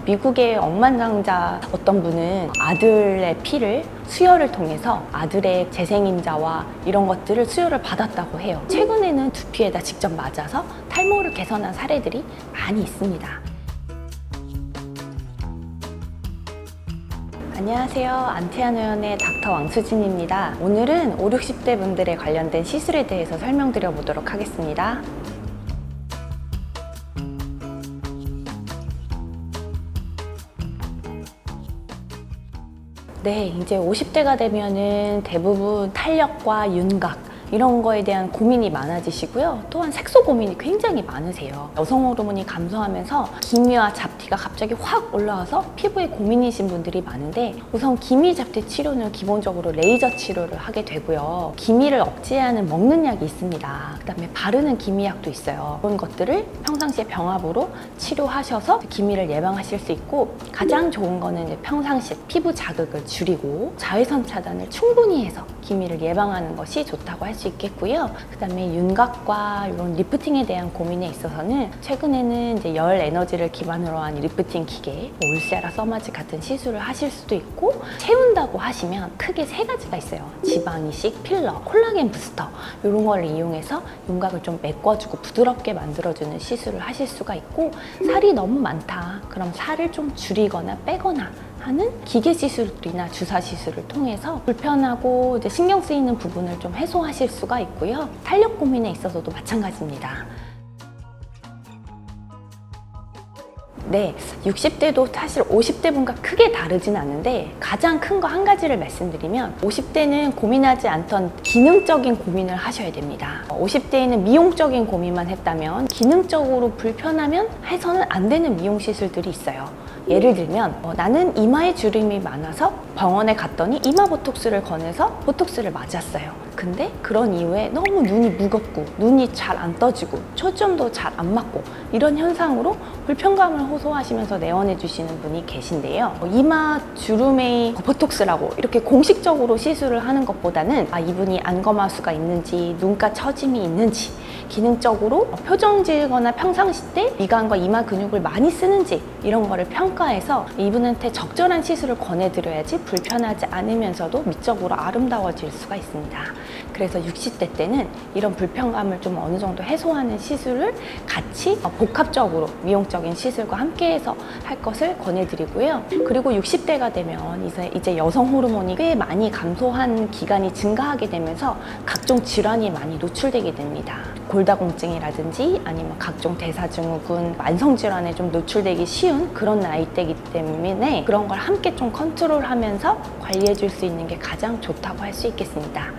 미국의 억만장자 어떤 분은 아들의 피를 수혈을 통해서 아들의 재생임자와 이런 것들을 수혈을 받았다고 해요. 최근에는 두피에다 직접 맞아서 탈모를 개선한 사례들이 많이 있습니다. 안녕하세요. 안티아노연의 닥터 왕수진입니다. 오늘은 5, 60대 분들에 관련된 시술에 대해서 설명드려 보도록 하겠습니다. 네, 이제 50대가 되면은 대부분 탄력과 윤곽 이런 거에 대한 고민이 많아지시고요. 또한 색소 고민이 굉장히 많으세요. 여성 호르몬이 감소하면서 기미와 잡티가 갑자기 확 올라와서 피부에 고민이신 분들이 많은데, 우선 기미 잡티 치료는 기본적으로 레이저 치료를 하게 되고요. 기미를 억제하는 먹는 약이 있습니다. 그 다음에 바르는 기미약도 있어요. 그런 것들을 평상시에 병합으로 치료하셔서 기미를 예방하실 수 있고, 가장 좋은 거는 이제 평상시에 피부 자극을 줄이고 자외선 차단을 충분히 해서 기미를 예방하는 것이 좋다고 할 수 있겠고요. 그 다음에 윤곽과 이런 리프팅에 대한 고민에 있어서는 최근에는 이제 열 에너지를 기반으로 한 리프팅 기계, 울세라 써마지 같은 시술을 하실 수도 있고, 채운다고 하시면 크게 세 가지가 있어요. 지방 이식, 필러, 콜라겐 부스터, 이런 걸 이용해서 윤곽을 좀 메꿔주고 부드럽게 만들어주는 시술을 하실 수가 있고, 살이 너무 많다 그럼 살을 좀 줄이거나 빼거나 하는 기계 시술이나 주사 시술을 통해서 불편하고 이제 신경 쓰이는 부분을 좀 해소하실 수가 있고요. 탄력 고민에 있어서도 마찬가지입니다. 네, 60대도 사실 50대 분과 크게 다르진 않은데, 가장 큰 거 한 가지를 말씀드리면 50대는 고민하지 않던 기능적인 고민을 하셔야 됩니다. 50대에는 미용적인 고민만 했다면 기능적으로 불편하면 해서는 안 되는 미용 시술들이 있어요. 예를 들면 나는 이마에 주름이 많아서 병원에 갔더니 이마 보톡스를 권해서 보톡스를 맞았어요. 근데 그런 이후에 너무 눈이 무겁고 눈이 잘 안 떠지고 초점도 잘 안 맞고 이런 현상으로 불편감을 호소하시면서 내원해 주시는 분이 계신데요. 이마 주름의 보톡스라고 이렇게 공식적으로 시술을 하는 것보다는 이분이 안검하수가 있는지, 눈가 처짐이 있는지, 기능적으로 표정 지으거나 평상시 때 미간과 이마 근육을 많이 쓰는지 이런 거를 평가해서 이분한테 적절한 시술을 권해드려야지 불편하지 않으면서도 미적으로 아름다워질 수가 있습니다. 그래서 60대 때는 이런 불편감을 좀 어느 정도 해소하는 시술을 같이 복합적으로 미용적인 시술과 함께해서 할 것을 권해드리고요. 그리고 60대가 되면 이제 여성 호르몬이 꽤 많이 감소한 기간이 증가하게 되면서 각종 질환이 많이 노출되게 됩니다. 골다공증이라든지 아니면 각종 대사증후군, 만성질환에 좀 노출되기 쉬운 그런 나이대이기 때문에 그런 걸 함께 좀 컨트롤하면서 관리해 줄 수 있는 게 가장 좋다고 할 수 있겠습니다.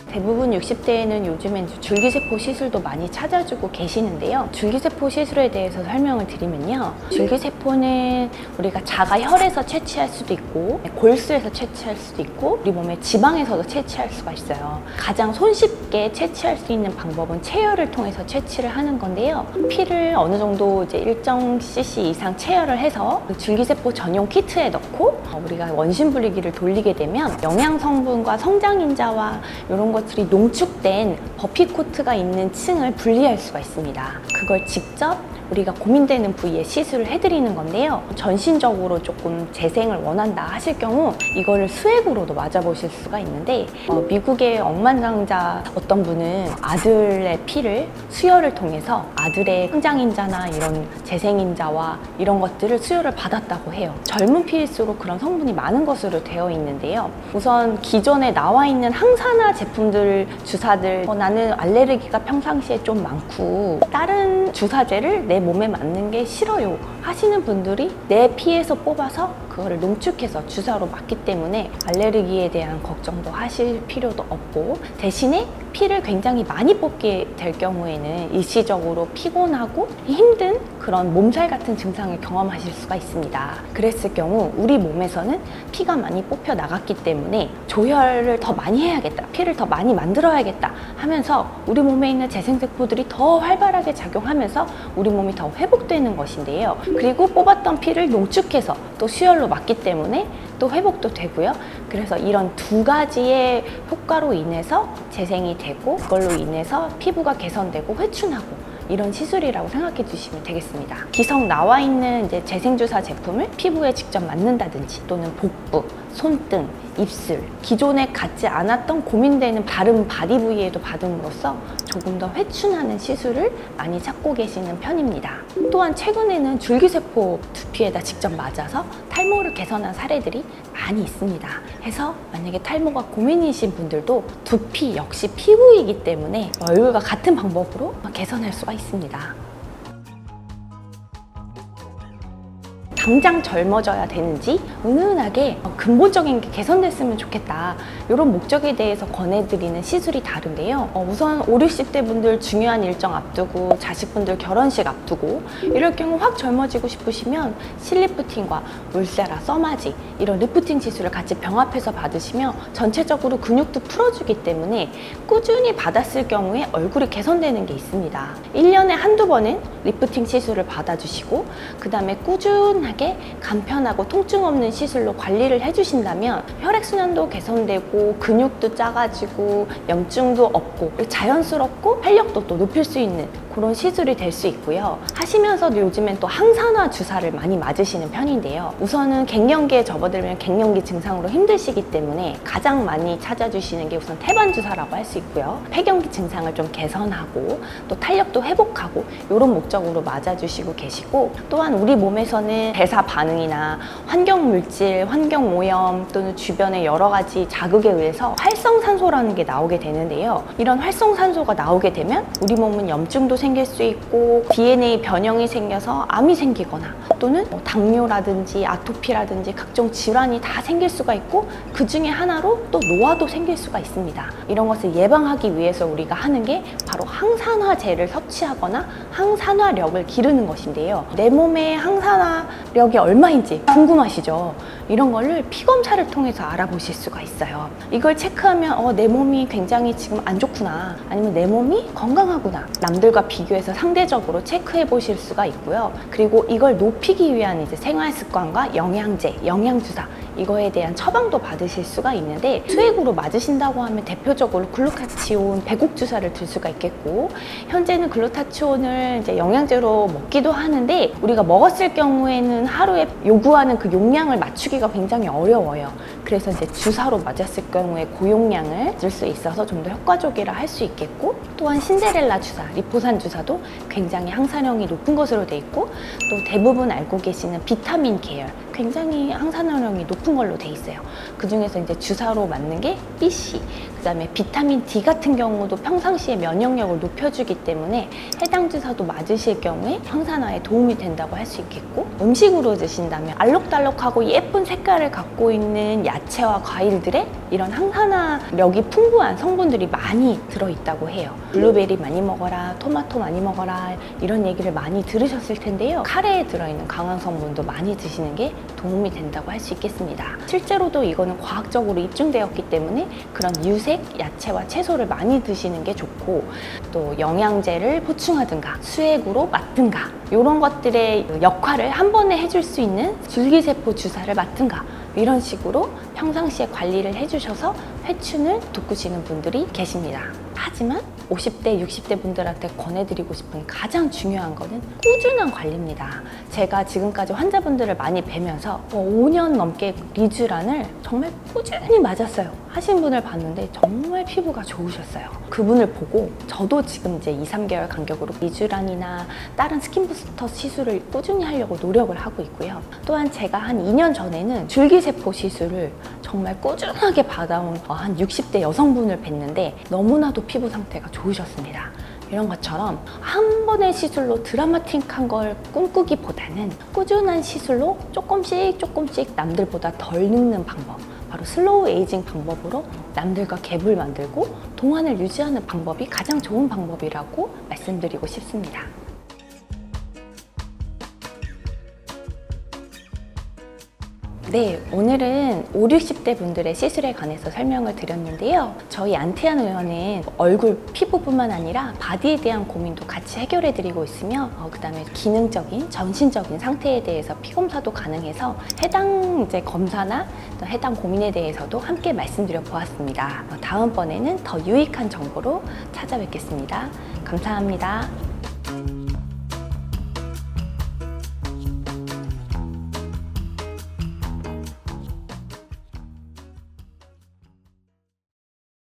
대부분 60대에는 요즘엔 줄기세포 시술도 많이 찾아주고 계시는데요. 줄기세포 시술에 대해서 설명을 드리면요. 줄기세포는 우리가 자가혈에서 채취할 수도 있고 골수에서 채취할 수도 있고 우리 몸의 지방에서도 채취할 수가 있어요. 가장 손쉽게 채취할 수 있는 방법은 체열을 통해서 채취를 하는 건데요. 피를 어느 정도 이제 일정 cc 이상 체열을 해서 그 줄기세포 전용 키트에 넣고 우리가 원심분리기를 돌리게 되면 영양 성분과 성장인자와 이런 것들이 농축된 버피 코트가 있는 층을 분리할 수가 있습니다. 그걸 직접 우리가 고민되는 부위에 시술을 해드리는 건데요. 전신적으로 조금 재생을 원한다 하실 경우 이거를 수액으로도 맞아보실 수가 있는데, 미국의 억만장자 어떤 분은 아들의 피를 수혈을 통해서 아들의 성장인자나 이런 재생인자와 이런 것들을 수혈을 받았다고 해요. 젊은 피일수록 그런 성분이 많은 것으로 되어 있는데요. 우선 기존에 나와 있는 항산화 제품들, 주사들, 나는 알레르기가 평상시에 좀 많고 다른 주사제를 내 몸에 맞는 게 싫어요 하시는 분들이 내 피에서 뽑아서 그거를 농축해서 주사로 맞기 때문에 알레르기에 대한 걱정도 하실 필요도 없고, 대신에 피를 굉장히 많이 뽑게 될 경우에는 일시적으로 피곤하고 힘든 그런 몸살 같은 증상을 경험하실 수가 있습니다. 그랬을 경우 우리 몸에서는 피가 많이 뽑혀 나갔기 때문에 조혈을 더 많이 해야겠다, 피를 더 많이 만들어야겠다 하면서 우리 몸에 있는 재생세포들이 더 활발하게 작용하면서 우리 몸이 더 회복되는 것인데요. 그리고 뽑았던 피를 농축해서 또 수혈로 맞기 때문에 또 회복도 되고요. 그래서 이런 두 가지의 효과로 인해서 재생이 되고 그걸로 인해서 피부가 개선되고 회춘하고 이런 시술이라고 생각해 주시면 되겠습니다. 기성 나와 있는 이제 재생주사 제품을 피부에 직접 맞는다든지 또는 복부, 손등, 입술, 기존에 갖지 않았던 고민되는 다른 바디 부위에도 받음으로써 조금 더 회춘하는 시술을 많이 찾고 계시는 편입니다. 또한 최근에는 줄기세포 두피에다 직접 맞아서 탈모를 개선한 사례들이 많이 있습니다. 해서 만약에 탈모가 고민이신 분들도 두피 역시 피부이기 때문에 얼굴과 같은 방법으로 개선할 수가 있습니다. 당장 젊어져야 되는지 은은하게 근본적인 게 개선됐으면 좋겠다, 이런 목적에 대해서 권해드리는 시술이 다른데요. 우선 5, 60대 분들 중요한 일정 앞두고 자식분들 결혼식 앞두고 이럴 경우 확 젊어지고 싶으시면 실리프팅과 울세라, 써마지 이런 리프팅 시술을 같이 병합해서 받으시면 전체적으로 근육도 풀어주기 때문에 꾸준히 받았을 경우에 얼굴이 개선되는 게 있습니다. 1년에 한두 번은 리프팅 시술을 받아주시고 그 다음에 꾸준하게 간편하고 통증 없는 시술로 관리를 해주신다면 혈액순환도 개선되고 근육도 작아지고 염증도 없고 자연스럽고 활력도 또 높일 수 있는 그런 시술이 될 수 있고요. 하시면서도 요즘엔 또 항산화 주사를 많이 맞으시는 편인데요. 우선은 갱년기에 접어들면 갱년기 증상으로 힘드시기 때문에 가장 많이 찾아주시는 게 우선 태반 주사라고 할 수 있고요. 폐경기 증상을 좀 개선하고 또 탄력도 회복하고 이런 목적으로 맞아주시고 계시고, 또한 우리 몸에서는 대사 반응이나 환경 물질, 환경 오염 또는 주변의 여러 가지 자극에 의해서 활성산소라는 게 나오게 되는데요. 이런 활성산소가 나오게 되면 우리 몸은 염증도 생길 수 있고 DNA 변형이 생겨서 암이 생기거나 또는 당뇨라든지 아토피라든지 각종 질환이 다 생길 수가 있고 그 중에 하나로 또 노화도 생길 수가 있습니다. 이런 것을 예방하기 위해서 우리가 하는 게 바로 항산화제를 섭취하거나 항산화력을 기르는 것인데요. 내 몸의 항산화력이 얼마인지 궁금하시죠? 이런 거를 피검사를 통해서 알아보실 수가 있어요. 이걸 체크하면 내 몸이 굉장히 지금 안 좋구나, 아니면 내 몸이 건강하구나, 남들과 비교해서 상대적으로 체크해 보실 수가 있고요. 그리고 이걸 높이기 위한 이제 생활 습관과 영양제, 영양주사 이거에 대한 처방도 받으실 수가 있는데, 수액으로 맞으신다고 하면 대표적으로 글루타치온, 배곡주사를 들 수가 있겠고, 현재는 글루타치온을 이제 영양제로 먹기도 하는데 우리가 먹었을 경우에는 하루에 요구하는 그 용량을 맞추기가 굉장히 어려워요. 그래서 이제 주사로 맞았을 경우에 고용량을 줄 수 있어서 좀 더 효과적이라 할 수 있겠고, 또한 신데렐라 주사, 리포산 주사도 굉장히 항산형이 높은 것으로 돼 있고, 또 대부분 알고 계시는 비타민 계열 굉장히 항산화력이 높은 걸로 돼 있어요. 그 중에서 이제 주사로 맞는 게 BC, 그 다음에 비타민 D 같은 경우도 평상시에 면역력을 높여주기 때문에 해당 주사도 맞으실 경우에 항산화에 도움이 된다고 할 수 있겠고, 음식으로 드신다면 알록달록하고 예쁜 색깔을 갖고 있는 야채와 과일들에 이런 항산화력이 풍부한 성분들이 많이 들어있다고 해요. 블루베리 많이 먹어라, 토마토 많이 먹어라 이런 얘기를 많이 들으셨을 텐데요. 카레에 들어있는 강황 성분도 많이 드시는 게 도움이 된다고 할 수 있겠습니다. 실제로도 이거는 과학적으로 입증되었기 때문에 그런 유색 야채와 채소를 많이 드시는 게 좋고, 또 영양제를 보충하든가 수액으로 맞든가 이런 것들의 역할을 한 번에 해줄 수 있는 줄기세포 주사를 맞든가 이런 식으로 평상시에 관리를 해주셔서 회춘을 돋구시는 분들이 계십니다. 하지만 50대, 60대 분들한테 권해드리고 싶은 가장 중요한 거는 꾸준한 관리입니다. 제가 지금까지 환자분들을 많이 뵈면서 5년 넘게 리쥬란을 정말 꾸준히 맞았어요 하신 분을 봤는데 정말 피부가 좋으셨어요. 그분을 보고 저도 지금 이제 2, 3개월 간격으로 리쥬란이나 다른 스킨부스터 시술을 꾸준히 하려고 노력을 하고 있고요. 또한 제가 한 2년 전에는 줄기세포 시술을 정말 꾸준하게 받아온 한 60대 여성분을 뵀는데 너무나도 피부 상태가 좋으셨습니다. 이런 것처럼 한 번의 시술로 드라마틱한 걸 꿈꾸기보다는 꾸준한 시술로 조금씩 남들보다 덜 늙는 방법, 바로 슬로우 에이징 방법으로 남들과 갭을 만들고 동안을 유지하는 방법이 가장 좋은 방법이라고 말씀드리고 싶습니다. 네, 오늘은 5, 60대 분들의 시술에 관해서 설명을 드렸는데요. 저희 안태한 의원은 얼굴, 피부뿐만 아니라 바디에 대한 고민도 같이 해결해드리고 있으며 그 다음에 기능적인, 전신적인 상태에 대해서 피검사도 가능해서 해당 이제 검사나 해당 고민에 대해서도 함께 말씀드려 보았습니다. 다음번에는 더 유익한 정보로 찾아뵙겠습니다. 감사합니다.